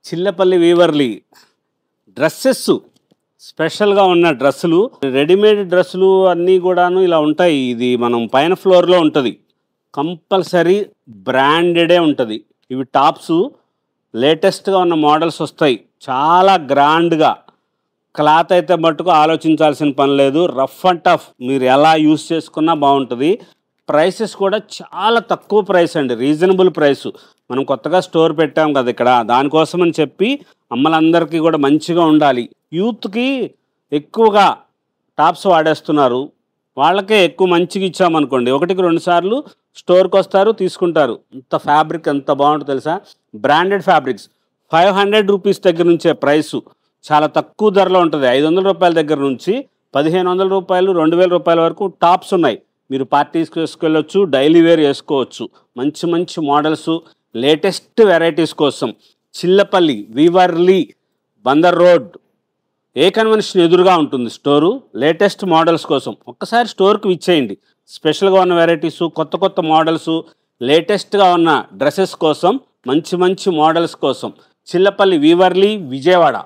Chillapalli వీవర్లీ dresses స్పెషల్గా ఉన్న డ్రెస్సులు, రెడీమేడ్ డ్రెస్సులు అన్నీ కూడాను ఇలా ఉంటాయి. ఇది మనం పైన ఫ్లోర్లో ఉంటుంది, కంపల్సరీ బ్రాండెడే ఉంటుంది. ఇవి టాప్స్ లేటెస్ట్గా ఉన్న మోడల్స్ వస్తాయి, చాలా గ్రాండ్గా. క్లాత్ అయితే మట్టుకు ఆలోచించాల్సిన పని లేదు, రఫ్ అండ్ టఫ్, మీరు ఎలా యూస్ చేసుకున్నా బాగుంటుంది. ప్రైసెస్ కూడా చాలా తక్కువ ప్రైస్ అండి, రీజనబుల్ ప్రైస్. మనం కొత్తగా స్టోర్ పెట్టాం కదా ఇక్కడ, దానికోసమని చెప్పి అమ్మలందరికీ కూడా మంచిగా ఉండాలి. యూత్కి ఎక్కువగా టాప్స్ వాడేస్తున్నారు, వాళ్ళకే ఎక్కువ మంచిగా ఇచ్చామనుకోండి, 1-2 సార్లు స్టోర్కి వస్తారు, తీసుకుంటారు. ఇంత ఫ్యాబ్రిక్ ఎంత బాగుంటుంది తెలుసా, బ్రాండెడ్ ఫ్యాబ్రిక్స్. 500 రూపీస్ దగ్గర నుంచే ప్రైసు చాలా తక్కువ ధరలో ఉంటుంది. 500 రూపాయల దగ్గర నుంచి 1500 రూపాయలు, 2000 రూపాయల వరకు టాప్స్ ఉన్నాయి. మీరు పార్టీస్కి వేసుకెళ్ళొచ్చు, డైలీ వేర్ వేసుకోవచ్చు. మంచి మంచి మోడల్స్, లేటెస్ట్ వెరైటీస్ కోసం చిల్లపల్లి వీవర్లీ, బందర్ రోడ్, ఏ కన్వెన్షన్ ఎదురుగా ఉంటుంది స్టోరు. లేటెస్ట్ మోడల్స్ కోసం ఒక్కసారి స్టోర్కి విచ్చేయండి. స్పెషల్గా ఉన్న వెరైటీసు, కొత్త కొత్త మోడల్స్, లేటెస్ట్గా ఉన్న డ్రెస్సెస్ కోసం, మంచి మంచి మోడల్స్ కోసం చిల్లపల్లి వీవర్లీ, విజయవాడ.